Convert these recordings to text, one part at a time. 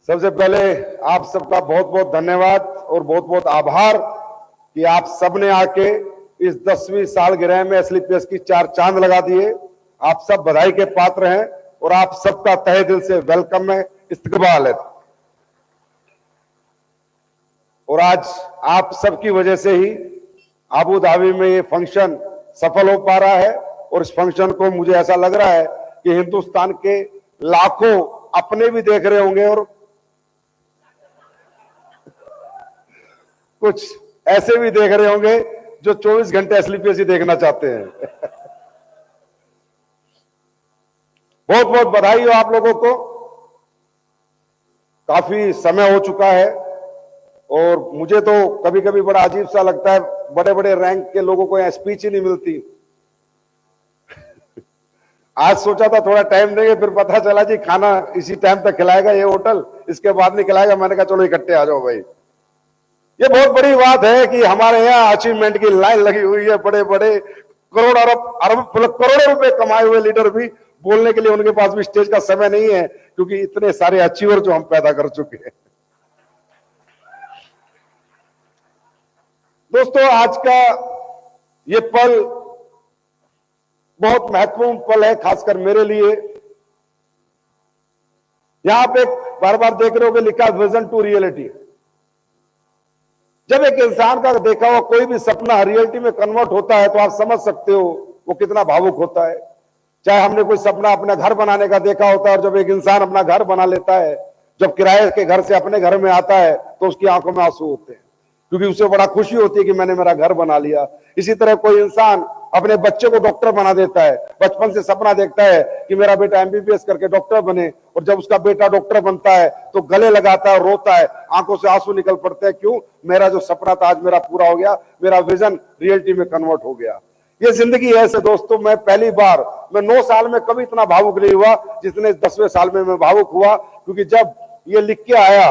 सबसे पहले आप सबका बहुत बहुत धन्यवाद और बहुत बहुत आभार कि आप सबने आके इस 10वीं सालगिरह में एसलीपीएस की 4 चांद लगा दिए। आप सब बधाई के पात्र हैं और आप सबका तहे दिल से वेलकम है, इस्तकबाल है। और आज आप सबकी वजह से ही अबू धाबी में ये फंक्शन सफल हो पा रहा है और इस फंक्शन को मुझे ऐसा लग रहा है कि हिंदुस्तान के लाखों अपने भी देख रहे होंगे और कुछ ऐसे भी देख रहे होंगे जो 24 घंटे एसलीपीएस ही देखना चाहते हैं। बहुत बहुत बधाई हो आप लोगों को। काफी समय हो चुका है और मुझे तो कभी कभी बड़ा अजीब सा लगता है, बड़े बड़े रैंक के लोगों को यहाँ स्पीच ही नहीं मिलती। आज सोचा था थोड़ा टाइम देंगे, फिर पता चला जी खाना इसी टाइम तक खिलाएगा ये होटल, इसके बाद नहीं खिलाएगा। मैंने कहा चलो इकट्ठे आ जाओ भाई। ये बहुत बड़ी बात है कि हमारे यहाँ अचीवमेंट की लाइन लगी हुई है। बड़े बड़े करोड़ों रुपए कमाए हुए लीडर भी बोलने के लिए उनके पास भी स्टेज का समय नहीं है, क्योंकि इतने सारे अचीवर जो हम पैदा कर चुके हैं। दोस्तों, आज का ये पल बहुत महत्वपूर्ण पल है, खासकर मेरे लिए। यहां पे बार बार देख रहे हो कि लिखा विजन टू रियलिटी। जब एक इंसान का देखा हुआ कोई भी सपना रियलिटी में कन्वर्ट होता है तो आप समझ सकते हो वो कितना भावुक होता है। चाहे हमने कोई सपना अपना घर बनाने का देखा होता है और जब एक इंसान अपना घर बना लेता है, जब किराए के घर से अपने घर में आता है तो उसकी आंखों में आंसू होते हैं, क्योंकि उसे बड़ा खुशी होती है कि मैंने मेरा घर बना लिया। इसी तरह कोई इंसान अपने बच्चे को डॉक्टर बना देता है, बचपन से सपना देखता है कि मेरा बेटा एमबीबीएस करके डॉक्टर बने, और जब उसका बेटा डॉक्टर बनता है तो गले लगाता है, रोता है, आंखों से आंसू निकल पड़ते हैं। क्यों? मेरा जो सपना था आज मेरा पूरा हो गया, मेरा विजन रियलिटी में कन्वर्ट हो गया। ये जिंदगी है ऐसे दोस्तों। मैं पहली बार, मैं 9 साल में कभी इतना भावुक नहीं हुआ जितने 10वें साल में मैं भावुक हुआ, क्योंकि जब ये लिख के आया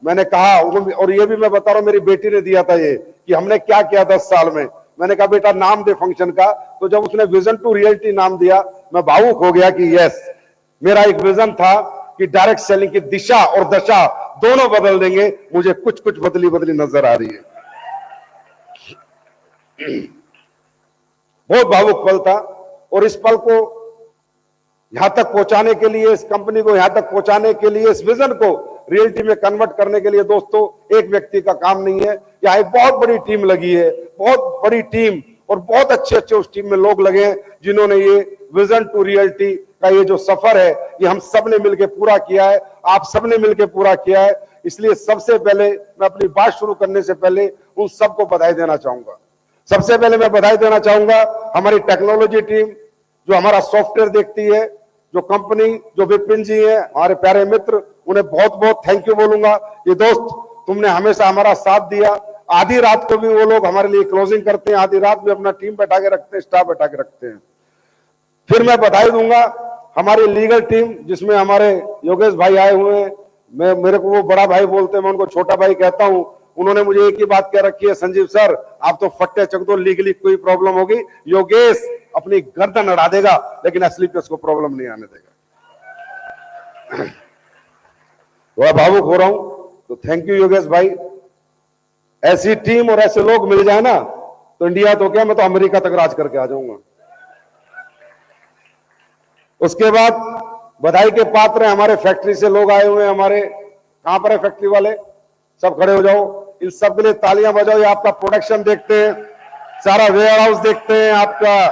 मैंने कहा, और ये भी मैं बता रहा हूं, मेरी बेटी ने दिया था ये कि हमने क्या किया 10 साल में। मैंने कहा बेटा नाम दे फंक्शन का, तो जब उसने विजन टू रियलिटी नाम दिया मैं भावुक हो गया कि यस, मेरा एक विजन था कि डायरेक्ट सेलिंग की दिशा और दशा दोनों बदल देंगे। मुझे कुछ कुछ बदली बदली नजर आ रही है। बहुत भावुक पल था और इस पल को यहां तक पहुंचाने के लिए, इस कंपनी को यहां तक पहुंचाने के लिए, इस विजन को रियलिटी में कन्वर्ट करने के लिए दोस्तों एक व्यक्ति का काम नहीं है। यहाँ एक बहुत बड़ी टीम लगी है, बहुत बड़ी टीम, और बहुत अच्छे अच्छे उस टीम में लोग लगे हैं जिन्होंने ये विजन टू रियलिटी का ये जो सफर है ये हम सब ने मिलकर पूरा किया है, आप सबने मिलकर पूरा किया है। इसलिए सबसे पहले मैं अपनी बात शुरू करने से पहले उन सबको बधाई देना चाहूंगा। सबसे पहले मैं बधाई देना चाहूंगा हमारी टेक्नोलॉजी टीम जो हमारा सॉफ्टवेयर देखती है, जो कंपनी, जो विपिन जी है हमारे प्यारे मित्र, उन्हें बहुत बहुत थैंक यू बोलूंगा। ये दोस्त तुमने हमेशा हमारा साथ दिया। आधी रात को भी वो लोग हमारे लिए क्लोजिंग करते हैं, आधी रात में अपना टीम बैठा के रखते हैं, स्टाफ बैठा के रखते हैं। फिर मैं बधाई दूंगा हमारी लीगल टीम जिसमें हमारे योगेश भाई आए हुए हैं। मेरे को वो बड़ा भाई बोलते हैं, मैं उनको छोटा भाई कहता हूं। उन्होंने मुझे एक ही बात कह रखी है, संजीव सर आप तो फट्टे चक दो, लीगली कोई प्रॉब्लम होगी योगेश अपनी गर्दन अड़ा देगा लेकिन एसलीपीएस को प्रॉब्लम नहीं आने देगा। थोड़ा भावुक हो रहा हूं तो थैंक यू योगेश भाई। ऐसी टीम और ऐसे लोग मिल जाए ना तो इंडिया तो क्या, मैं तो अमेरिका तक राज करके आ जाऊंगा। उसके बाद बधाई के पात्र हैं हमारे फैक्ट्री से लोग आए हुए हैं। हमारे कहां पर है फैक्ट्री वाले, सब खड़े हो जाओ, इन सब के लिए तालियां बजाओ। ये आपका प्रोडक्शन देखते हैं, सारा वेयर हाउस देखते हैं, आपका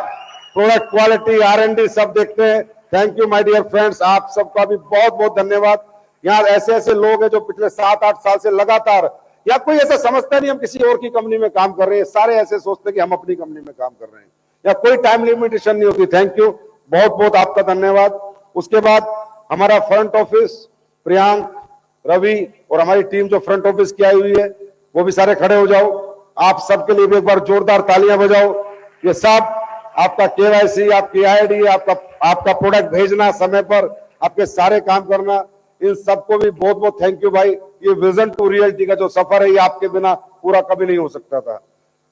प्रोडक्ट क्वालिटी, R&D सब देखते हैं। Thank you my dear friends, आप सबका भी बहुत बहुत धन्यवाद। यहाँ ऐसे ऐसे लोग हैं जो पिछले 7-8 साल से लगातार, या कोई ऐसा समझता नहीं हम किसी और की कंपनी में काम कर रहे हैं, सारे ऐसे सोचते कि हम अपनी कंपनी में काम कर रहे हैं, या कोई टाइम लिमिटेशन नहीं होती। थैंक यू, बहुत बहुत आपका धन्यवाद। उसके बाद हमारा फ्रंट ऑफिस, प्रियांक, रवि और हमारी टीम जो फ्रंट ऑफिस की आई हुई है वो भी सारे खड़े हो जाओ। आप सबके लिए भी एक बार जोरदार तालियां बजाओ। ये सब आपका KYC, आपकी ID, आपका प्रोडक्ट भेजना समय पर, आपके सारे काम करना, इन सबको भी बहुत बहुत थैंक यू भाई। ये विजन टू रियलिटी का जो सफर है ये आपके बिना पूरा कभी नहीं हो सकता था।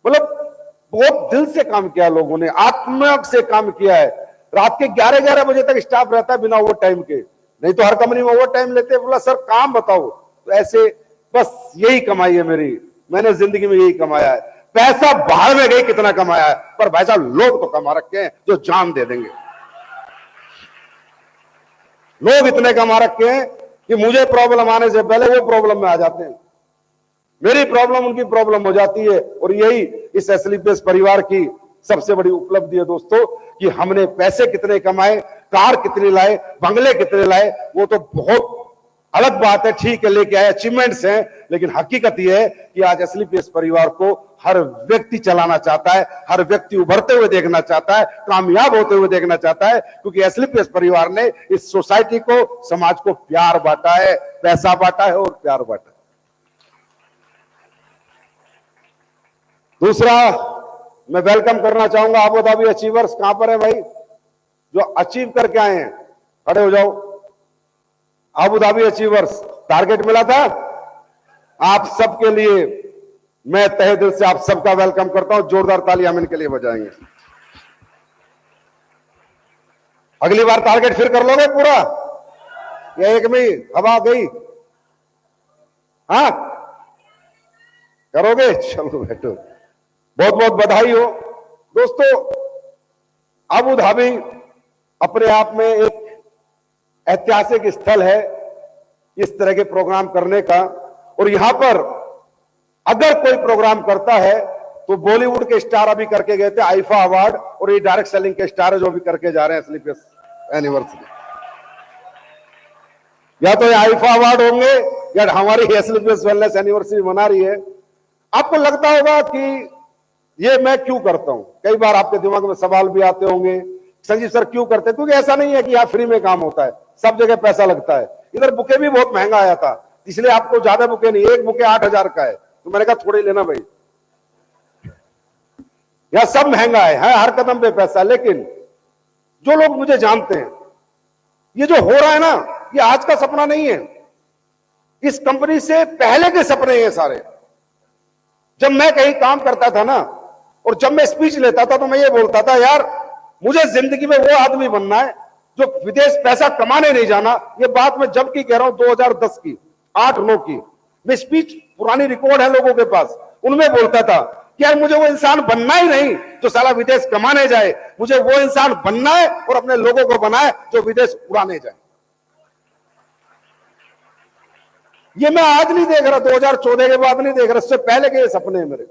मतलब बहुत दिल से काम किया लोगों ने, आत्मा से काम किया है। रात के 11-11 बजे तक स्टाफ रहता है बिना ओवर टाइम के। नहीं तो हर कंपनी में ओवर टाइम लेते हैं। बोला सर काम बताओ, तो ऐसे बस यही कमाई है मेरी, मैंने जिंदगी में यही कमाया है। पैसा बाहर में गई कितना कमाया है, पर भाई साहब लोग तो कमा रखे हैं जो जान दे देंगे। लोग इतने कमा रखे हैं कि मुझे प्रॉब्लम आने से पहले वो प्रॉब्लम में आ जाते हैं, मेरी प्रॉब्लम उनकी प्रॉब्लम हो जाती है। और यही इस एसएलपीएस परिवार की सबसे बड़ी उपलब्धि है दोस्तों, कि हमने पैसे कितने कमाए, कार कितनी लाए, बंगले कितने लाए, वो तो बहुत अलग बात है, ठीक है लेके आए, अचीवमेंट्स हैं। लेकिन हकीकत यह है कि आज एसएलपीएस परिवार को हर व्यक्ति चलाना चाहता है, हर व्यक्ति उभरते हुए देखना चाहता है, कामयाब होते हुए देखना चाहता है, क्योंकि एसएलपीएस परिवार ने इस सोसाइटी को, समाज को प्यार बांटा है, पैसा बांटा है और प्यार बांटा है। दूसरा, मैं वेलकम करना चाहूंगा अबू धाबी अचीवर्स। कहां पर है भाई जो अचीव करके आए हैं, खड़े हो जाओ। अबू धाबी अचीवर्स, टारगेट मिला था आप सबके लिए, मैं तहे दिल से आप सबका वेलकम करता हूं। जोरदार तालियां हम इनके लिए बजाएंगे। अगली बार टारगेट फिर कर लोगे पूरा, या एक में हवा गई? हाँ करोगे, चलो बैठो, बहुत बहुत बधाई हो दोस्तों। अबू धाबी अपने आप में एक ऐतिहासिक स्थल है इस तरह के प्रोग्राम करने का। और यहां पर अगर कोई प्रोग्राम करता है तो बॉलीवुड के स्टार अभी करके गए थे आईफा अवार्ड, और ये डायरेक्ट सेलिंग के स्टार है जो भी करके जा रहे हैं एसएलपीएस एनिवर्सरी। या तो ये आईफा अवार्ड होंगे या हमारी एसएलपीएस वेलनेस एनिवर्सरी मना रही है। आपको लगता होगा कि ये मैं क्यों करता हूं, कई बार आपके दिमाग में सवाल भी आते होंगे, संजीव सर क्यों करते हैं? क्योंकि ऐसा नहीं है कि यहां फ्री में काम होता है, सब जगह पैसा लगता है। इधर बुके भी बहुत महंगा आया था, इसलिए आपको ज्यादा बुके नहीं, एक बुके 8,000 का है, तो मैंने कहा थोड़ी लेना भाई, यहां सब महंगा है हर कदम पे पैसा। लेकिन जो लोग मुझे जानते हैं, ये जो हो रहा है ना, ये आज का सपना नहीं है, इस कंपनी से पहले के सपने हैं सारे। जब मैं कहीं काम करता था ना, और जब मैं स्पीच लेता था, तो मैं ये बोलता था यार मुझे जिंदगी में वो आदमी बनना है जो विदेश पैसा कमाने नहीं जाना। ये बात मैं जब की कह रहा हूं, 2010 की, 8-9 की। मैं स्पीच, पुरानी रिकॉर्ड है लोगों के पास, उनमें बोलता था कि यार मुझे वो इंसान बनना ही नहीं जो साला विदेश कमाने जाए, मुझे वो इंसान बनना है और अपने लोगों को बनाए जो विदेश उड़ाने जाए। ये मैं आज नहीं देख रहा, 2014 के बाद नहीं देख रहा, इससे पहले के ये सपने हैं मेरे।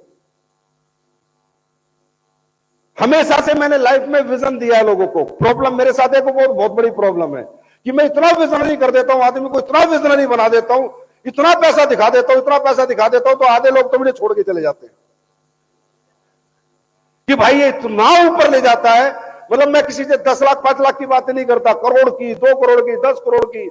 हमेशा से मैंने लाइफ में विजन दिया है लोगों को। प्रॉब्लम मेरे साथ एक बहुत बड़ी प्रॉब्लम है कि मैं इतना विजनरी कर देता हूं, आदमी को इतना विजनरी बना देता हूं, इतना पैसा दिखा देता हूं, इतना पैसा दिखा देता हूं, तो आधे लोग तो मुझे छोड़ के चले जाते हैं कि भाई ये इतना ऊपर ले जाता है। मतलब मैं किसी से 10 लाख 5 लाख की बातें नहीं करता, करोड़ की, 2 करोड़ की, 10 करोड़ की।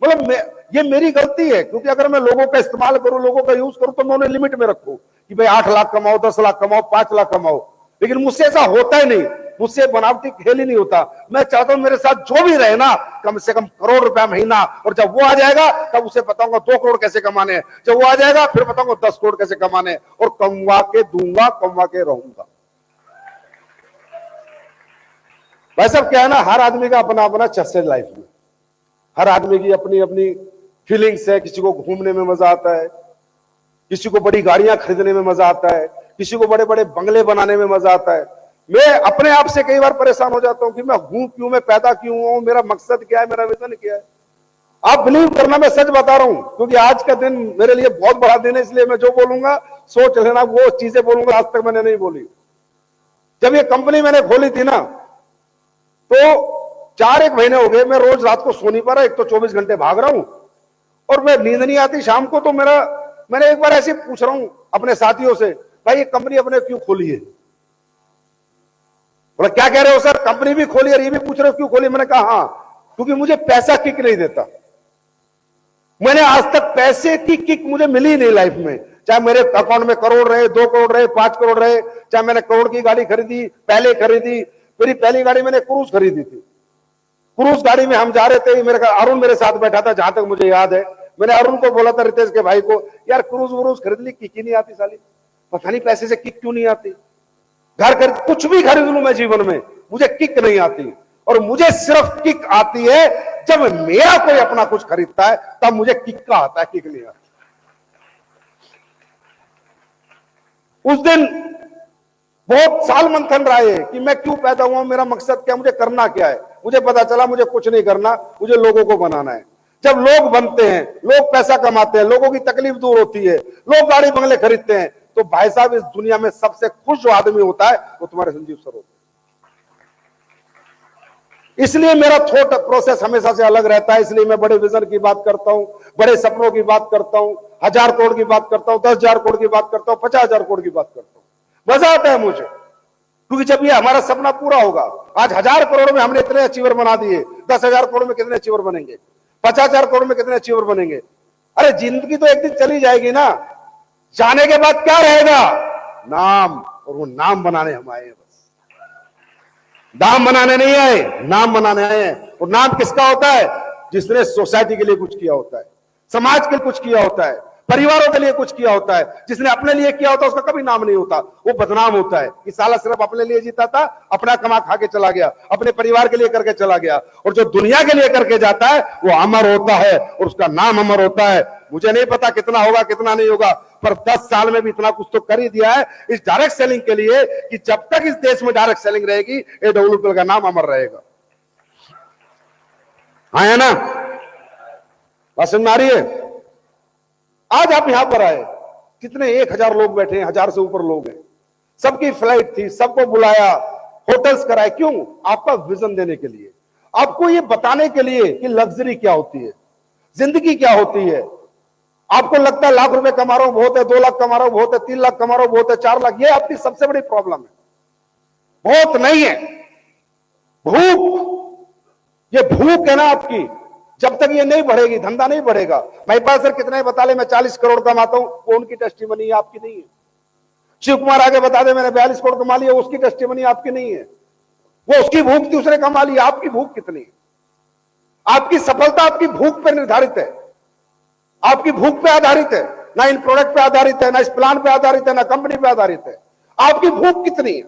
मतलब ये मेरी गलती है, क्योंकि अगर मैं लोगों का इस्तेमाल करूं, लोगों का यूज करूं, तो मैं उन्हें लिमिट में रखूं कि भाई 8 लाख कमाओ, 10 लाख कमाओ, 5 लाख कमाओ। लेकिन मुझसे ऐसा होता ही नहीं, मुझसे बनावटी खेल ही नहीं होता। मैं चाहता हूं मेरे साथ जो भी रहे ना, कम से कम करोड़ रुपया महीना, और जब वो आ जाएगा तब उसे बताऊंगा 2 करोड़ कैसे कमाने हैं, जब वो आ जाएगा फिर बताऊंगा 10 करोड़ कैसे कमाने हैं, और कमवा के दूंगा, कमवा के रहूंगा। भाई साहब क्या है ना, हर आदमी का अपना अपना चस्से लाइफ में, हर आदमी की अपनी अपनी फीलिंग्स है। किसी को घूमने में मजा आता है, किसी को बड़ी गाड़ियां खरीदने में मजा आता है, किसी को बड़े बड़े बंगले बनाने में मजा आता है। मैं अपने आप से कई बार परेशान हो जाता हूं कि मैं हूं क्यों, मैं पैदा क्यों हूं, मेरा मकसद क्या है, मेरा विजन क्या है। आप बिलीव करना, मैं सच बता रहा हूं, क्योंकि आज का दिन मेरे लिए बहुत बड़ा दिन है, इसलिए मैं जो बोलूंगा सोच लेना, वो चीजें बोलूंगा आज तक मैंने नहीं बोली। जब ये कंपनी मैंने खोली थी ना, तो 4-1 महीने हो गए मैं रोज रात को सो नहीं पा रहा। एक तो 24 घंटे भाग रहा हूं और मैं नींद नहीं आती शाम को। तो मैंने एक बार ऐसे पूछ रहा हूं अपने साथियों से, भाई ये कंपनी अपने क्यों खोली है? बोला क्या कह रहे हो सर, कंपनी भी खोली और ये भी पूछ रहे हो क्यों खोली? मैंने कहा हाँ, क्योंकि मुझे पैसा किक नहीं देता। मैंने आज तक पैसे की किक मुझे मिली नहीं लाइफ में, चाहे मेरे अकाउंट में करोड़ रहे, 2 करोड़ रहे, 5 करोड़ रहे, चाहे मैंने करोड़ की गाड़ी खरीदी, पहले खरीदी। मेरी पहली गाड़ी मैंने क्रूज खरीदी थी। क्रूज गाड़ी में हम जा रहे थे, मेरे अरुण मेरे साथ बैठा था, जहां तक मुझे याद है। मैंने अरुण को बोला था, रितेश के भाई को, यार क्रूज वरूज खरीद ली, किक ही नहीं आती साली, पता नहीं पैसे से किक क्यों नहीं आती। घर खरीद, कुछ भी खरीद लूं मैं जीवन में, मुझे किक नहीं आती। और मुझे सिर्फ किक आती है जब मेरा कोई अपना कुछ खरीदता है तब मुझे किक्का आता है, किक नहीं आता। उस दिन बहुत साल मंथन रहा है कि मैं क्यों पैदा हुआ, मेरा मकसद क्या, मुझे करना क्या है। मुझे पता चला मुझे कुछ नहीं करना, मुझे लोगों को बनाना है। जब लोग बनते हैं, लोग पैसा कमाते हैं, लोगों की तकलीफ दूर होती है, लोग गाड़ी बंगले खरीदते हैं, तो भाई साहब इस दुनिया में सबसे खुश जो आदमी होता है वो तुम्हारे संजीव सर होते हैं। इसलिए मेरा थॉट प्रोसेस हमेशा से अलग रहता है। इसलिए मैं बड़े विजन की बात करता हूं, बड़े सपनों की बात करता हूं, 1000 करोड़ की बात करता हूं, 10,000 करोड़ की बात करता हूं, 50,000 करोड़ की बात करता हूं। मजा आता है मुझे, क्योंकि जब ये हमारा सपना पूरा होगा, आज 1000 करोड़ में हमने इतने अचीवर बना दिए, 10,000 करोड़ में कितने अचीवर बनेंगे, 50,000 करोड़ में कितने अचीवर बनेंगे। अरे जिंदगी तो एक दिन चली जाएगी ना, जाने के बाद क्या रहेगा, नाम, और वो नाम बनाने हम आए हैं। बस नाम बनाने नहीं आए, नाम बनाने आए हैं। और नाम किसका होता है, जिसने सोसाइटी के लिए कुछ किया होता है, समाज के लिए कुछ किया होता है, परिवारों के लिए कुछ किया होता है। जिसने अपने लिए किया होता है उसका कभी नाम नहीं होता, वो बदनाम होता है कि साला सिर्फ अपने लिए जीता था, अपना कमा खा के चला गया, अपने परिवार के लिए करके चला गया। और जो दुनिया के लिए करके जाता है वो अमर होता है और उसका नाम अमर होता है। मुझे नहीं पता कितना होगा कितना नहीं होगा, पर 10 साल में भी इतना कुछ तो कर ही दिया है इस डायरेक्ट सेलिंग के लिए कि जब तक इस देश में डायरेक्ट सेलिंग रहेगी AWPL का नाम अमर रहेगा। हाँ है ना, बात समझ में आ रही है। आज आप यहां पर आए, कितने 1000 लोग बैठे हैं, 1000 से ऊपर लोग हैं, सबकी फ्लाइट थी, सबको बुलाया, होटल्स कराए, क्यों, आपका विजन देने के लिए, आपको ये बताने के लिए कि लग्जरी क्या होती है, जिंदगी क्या होती है। आपको लगता है लाख रुपए कमा रहा हूं बहुत है, 2 लाख कमा रहा हूं बहुत है, 3 लाख कमा रहा हूं बहुत है, 4 लाख, ये आपकी सबसे बड़ी प्रॉब्लम है। बहुत नहीं है, भूख, ये भूख है ना आपकी, जब तक ये नहीं बढ़ेगी धंधा नहीं बढ़ेगा। मेरे पास सर कितने बता ले मैं 40 करोड़ कमाता हूं, वो उनकी टेस्टिमनी है, आपकी नहीं है। शिव कुमार आगे बता दे मैंने 42 करोड़ कमा लिया, उसकी टेस्टिमनी आपकी नहीं है। वो उसकी भूख थी, उसने कमा लिया, आपकी भूख कितनी है। आपकी सफलता आपकी भूख पर निर्धारित है, आपकी भूख पे आधारित है, ना इन प्रोडक्ट पे आधारित है, ना इस प्लान पे आधारित है, ना कंपनी पे आधारित है। आपकी भूख कितनी है।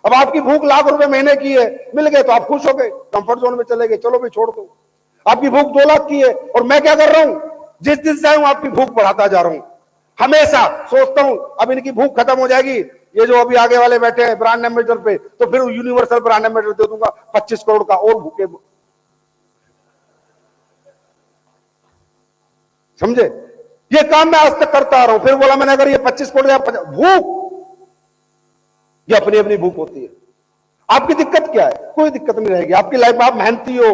अब आपकी भूख लाख रुपए महीने की है, मिल गए तो आप खुश हो गए, कंफर्ट जोन में चले गए, चलो भाई छोड़ दो। आपकी भूख 2 लाख की है और मैं क्या कर रहा हूं, जिस दिन से हूं आपकी भूख बढ़ाता जा रहा हूं। हमेशा सोचता हूं अब इनकी भूख खत्म हो जाएगी, ये जो अभी आगे वाले बैठे हैं ब्रांड एम्बेसडर पे, तो फिर यूनिवर्सल ब्रांड एम्बेसडर दे दूंगा 25 करोड़ का, और भूखे, समझे। ये काम मैं आज तक करता आ रहा हूं। फिर बोला मैंने अगर ये 25 करोड़ या 50, भूख, ये अपनी अपनी भूख होती है। आपकी दिक्कत क्या है, कोई दिक्कत नहीं रहेगी आपकी लाइफ में। आप मेहनती हो,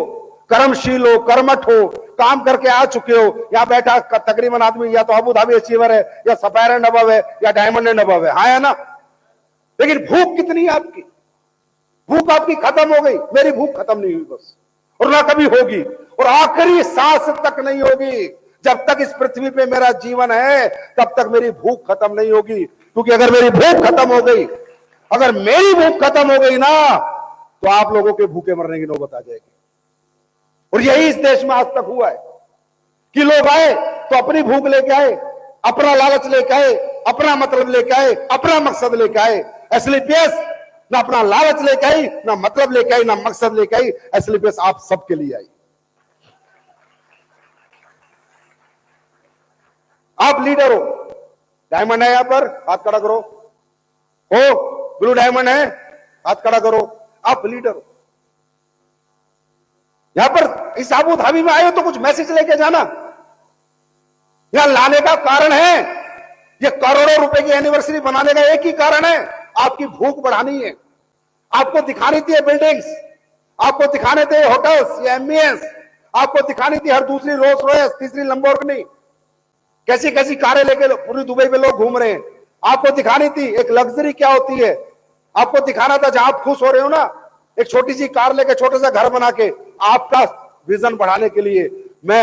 कर्मशील हो, कर्मठ हो, काम करके आ चुके हो। यहां बैठा तकरीबन आदमी या तो अबू धाबी अचीवर है, या सफायर एंड अबव है, या डायमंड एंड अबव है, हाँ है ना। लेकिन भूख कितनी है आपकी, भूख आपकी खत्म हो गई, मेरी भूख खत्म नहीं हुई बस, और ना कभी होगी, और आखिरी सांस तक नहीं होगी। जब तक इस पृथ्वी पे मेरा जीवन है तब तक मेरी भूख खत्म नहीं होगी। क्योंकि अगर मेरी भूख खत्म हो गई, अगर मेरी भूख खत्म हो गई ना, तो आप लोगों के भूखे मरने की नौबत आ जाएगी। और यही इस देश में आज तक हुआ है कि लोग आए तो अपनी भूख लेके आए, अपना लालच लेके आए, अपना मतलब लेके आए, अपना मकसद लेके आए। एसलीपीएस ना अपना लालच लेके आई, ना मतलब लेके आई, ना मकसद लेके आई। एसलीपीएस आप सबके लिए आई। आप लीडर हो, डायमंड है यहां पर, हाथ खड़ा करो, हो ब्लू डायमंड है, हाथ खड़ा करो, आप लीडर हो। यहां पर इस अबू धाबी में आए हो तो कुछ मैसेज लेके जाना। यहां लाने का कारण है, ये करोड़ों रुपए की एनिवर्सरी बनाने का एक ही कारण है, आपकी भूख बढ़ानी है। आपको दिखानी थी बिल्डिंग्स, आपको दिखाने थे होटल्स, ये एमबीएस, आपको दिखानी थी हर दूसरी रोल्स रॉयस, तीसरी लंबोर्गिनी, कैसी कैसी कारें लेके पूरी दुबई में लोग घूम रहे हैं। आपको दिखानी थी एक लग्जरी क्या होती है, आपको दिखाना था जहां आप खुश हो रहे हो ना, एक छोटी सी कार लेके छोटा सा घर बना के। आपका विजन बढ़ाने के लिए मैं